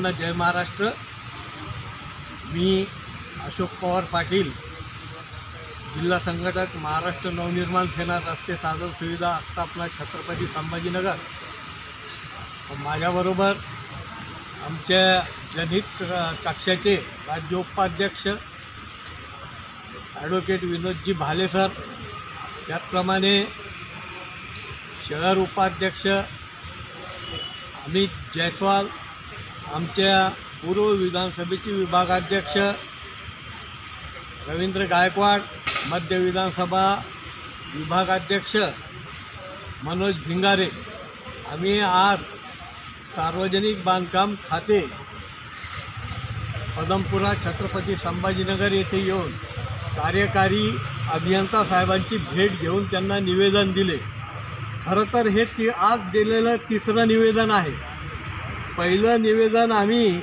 सर्वांना जय महाराष्ट्र। मी अशोक पवार पाटील, जिल्हा संघटक, महाराष्ट्र नवनिर्माण सेना, रस्ते साधन सुविधा आस्थापना, छत्रपती संभाजीनगर। माझ्याबरोबर आमच्या जनहित कक्षाचे राज्य उपाध्यक्ष ॲडव्होकेट विनोदजी भाले सर, त्याचप्रमाणे शहर उपाध्यक्ष अमित जयस्वाल, आमच्या पूर्व विधानसभेचे विभागाध्यक्ष रवींद्र गायकवाड, मध्य विधानसभा विभागाध्यक्ष मनोज भिंगारे। आम्ही आज सार्वजनिक बांधकाम खाते पदमपुरा छत्रपती संभाजीनगर येथे येऊन कार्यकारी अभियंता साहेबांची भेट घेऊन त्यांना निवेदन दिले। खरं तर हे आज दिलेलं तिसरं निवेदन आहे। पहिलं निवेदन आम्ही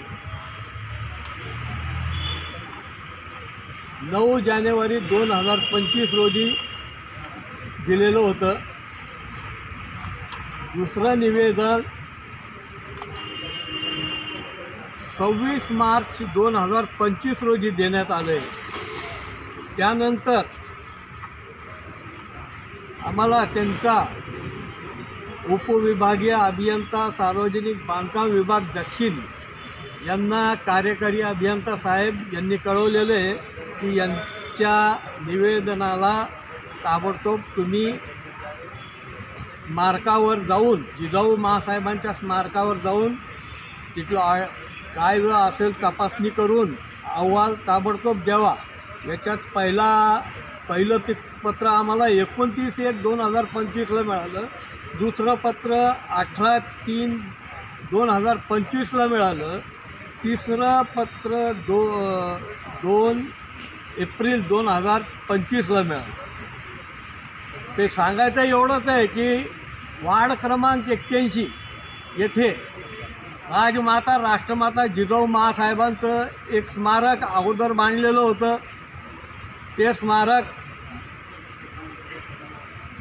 9 जानेवारी 2025 रोजी दिलेलं होतं। दुसरं निवेदन 26 मार्च 2025 रोजी देण्यात आलं आहे। त्यानंतर आम्हाला त्यांचा उपविभागीय अभियंता सार्वजनिक बांधकाम विभाग दक्षिण यांना कार्यकारी अभियंता साहेब यांनी कळवलेलं आहे की यांच्या निवेदनाला ताबडतोब तुम्ही स्मारकावर जाऊन, जिजाऊ महासाहेबांच्या स्मारकावर जाऊन तिथलं काय जर असेल तपासणी करून अहवाल ताबडतोब द्यावा। याच्यात पहिलं पत्र आम्हाला 29/1/2025ला मिळालं, दुसरं पत्र 18/3/2025ला मिळालं, तिसरं पत्र 2 एप्रिल 2025ला मिळालं। ते सांगायचं एवढंच आहे की वार्ड क्रमांक 81 येथे राजमाता राष्ट्रमाता जिजाऊ महासाहेबांचं एक स्मारक अगोदर बांधलेलं होतं। ते स्मारक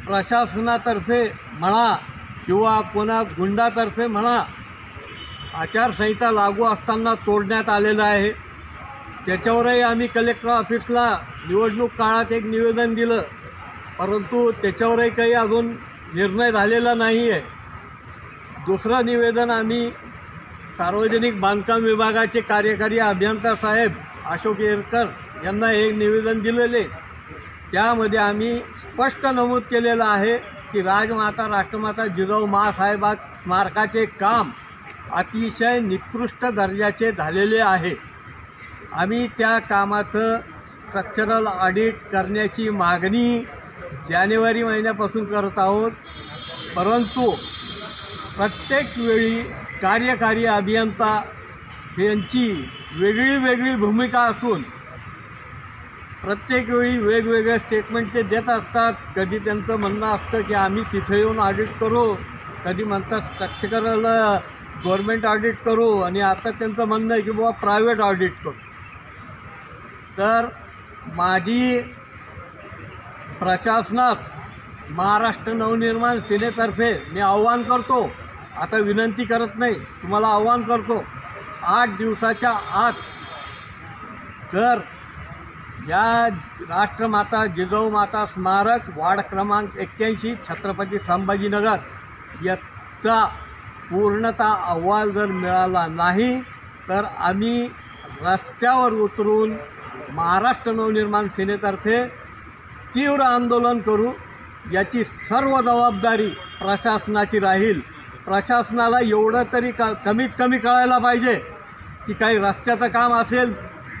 प्रशासनातर्फे म्हणा किंवा कोणा गुंडातर्फे म्हणा आचारसंहिता लागू असताना तोडण्यात आलेलं आहे। त्याच्यावरही आम्ही कलेक्टर ऑफिसला निवडणूक काळात एक निवेदन दिलं, परंतु त्याच्यावरही काही अजून निर्णय झालेला नाही आहे। दुसरं निवेदन आम्ही सार्वजनिक बांधकाम विभागाचे कार्यकारी अभियंता साहेब अशोक येरकर यांना एक निवेदन दिलेले। त्यामध्ये आम्ही स्पष्ट नमूद केलेलं आहे की राजमाता राष्ट्रमाता जिजाऊ महासाहेबां स्मारकाचे काम अतिशय निकृष्ट दर्जाचे झालेले आहे। आम्ही त्या कामाचं स्ट्रक्चरल ऑडिट करण्याची मागणी जानेवारी महिन्यापासून करत आहोत, परंतु प्रत्येक वेळी कार्यकारी अभियंता यांची वेगळी भूमिका असून प्रत्येक वेळी वेगवेगळे स्टेटमेंट ते देत असतात। कधी त्यांचं म्हणणं असतं की आम्ही तिथे येऊन ऑडिट करू, कधी म्हणतात स्ट्रक्चरल गव्हर्मेंट ऑडिट करू, आणि आता त्यांचं म्हणणं आहे की बाबा प्रायव्हेट ऑडिट करू। तर माझी प्रशासनास महाराष्ट्र नवनिर्माण सेनेतर्फे मी आव्हान करतो, आता विनंती करत नाही, तुम्हाला आव्हान करतो, 8 दिवसाच्या आत जर या राष्ट्रमाता जिजाऊ माता स्मारक वार्ड क्रमांक 81 छत्रपती संभाजीनगर याचा पूर्णतः अहवाल जर मिळाला नाही तर आम्ही रस्त्यावर उतरून महाराष्ट्र नवनिर्माण सेनेतर्फे तीव्र आंदोलन करू। याची सर्व जबाबदारी प्रशासनाची राहील। प्रशासनाला एवढं तरी कमीत कमी कळायला पाहिजे की काही रस्त्याचं काम असेल,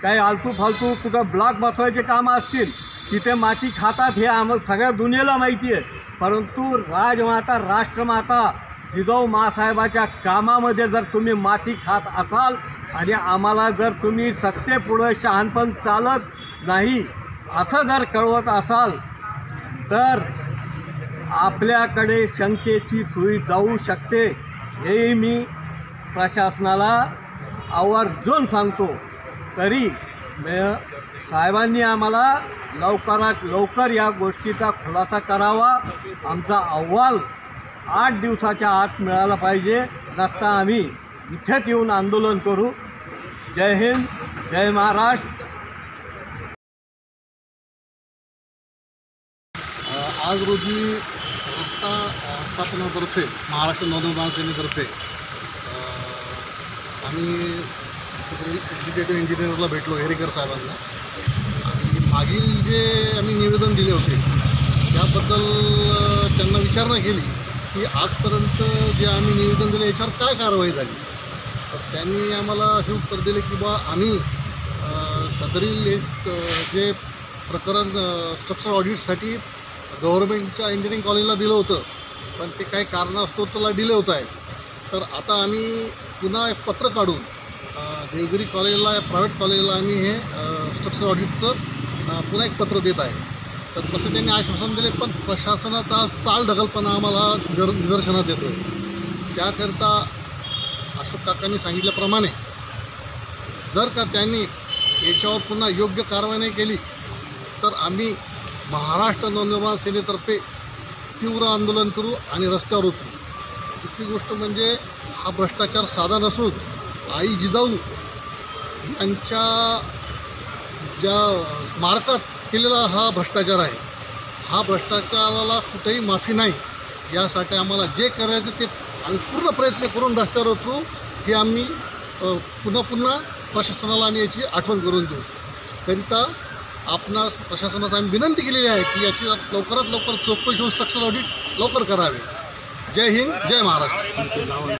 काही आलतू फालतू कुठं ब्लॉक बसवायचे कामं असतील, तिथे माती खातात हे सगळ्या दुनियेला माहिती आहे, परंतु राजमाता राष्ट्रमाता जिजाऊ महासाहेबाच्या कामामध्ये जर तुम्ही माती खात असाल आणि आम्हाला जर तुम्ही सत्तेपुढं शहाणपण चालत नाही असं जर कळवत असाल तर आपल्याकडे शंकेची सुई जाऊ शकते, हे मी प्रशासनाला आवर्जून सांगतो। तरी साहेबांनी आम्हाला लवकरात लवकर या गोष्टीचा खुलासा करावा। आमचा अहवाल 8 दिवसाच्या आत मिळाला पाहिजे, नसता आम्ही इथेच येऊन आंदोलन करू. जय हिंद, जय महाराष्ट्र. आज रोजी रस्ता स्थापनातर्फे महाराष्ट्र नवनिर्माण सेनेतर्फे आम्ही एक्झिक्युटिव्ह इंजिनियरला भेटलो, हेरेकर साहेबांना, आणि मागील जे आम्ही निवेदन दिले होते त्याबद्दल त्यांना विचारणा केली की आजपर्यंत जे आम्ही निवेदन दिले याच्यावर काय कारवाई झाली. तर त्यांनी आम्हाला असे उत्तर दिले की बा आम्ही सदरील एक जे प्रकरण स्ट्रक्चर ऑडिटसाठी गव्हर्नमेंटच्या इंजिनिअरिंग कॉलेजला दिलं होतं, पण ते काही कारणास्तव त्याला डिले होत आहे. तर आता आम्ही पुन्हा एक पत्र काढून देवगिरी कॉलेजला, प्रायव्हेट कॉलेजला आम्ही हे स्ट्रक्चर ऑडिटचं पुन्हा एक पत्र देत आहे. तर तसं त्यांनी आश्वासन दिले, पण प्रशासनाचा चालढकलपणा आम्हाला निदर्शनात येतो. त्याकरिता अशोक काकांनी सांगितल्याप्रमाणे जर का त्यांनी याच्यावर पुन्हा योग्य कारवाई नाही केली तर आम्ही महाराष्ट्र नवनिर्माण सेनेतर्फे तीव्र आंदोलन करू आणि रस्त्यावर उतरू. दुसरी गोष्ट म्हणजे हा भ्रष्टाचार साधा नसून आई जिजाऊ यांच्या ज्या स्मारकात केलेला हा भ्रष्टाचार आहे. हा भ्रष्टाचाराला कुठेही माफी नाही. यासाठी आम्हाला जे करायचं ते आम्ही पूर्ण प्रयत्न करून रस्त्यावर उतरू. हे आम्ही पुन्हा प्रशासनाला आम्ही याची आठवण करून देऊ. करिता आपणास प्रशासनात आम्ही विनंती केलेली आहे की याची लवकरात लवकर चौकशी होऊन स्ट्रक्चर ऑडिट लवकर करावे. जय हिंद, जय महाराष्ट्र.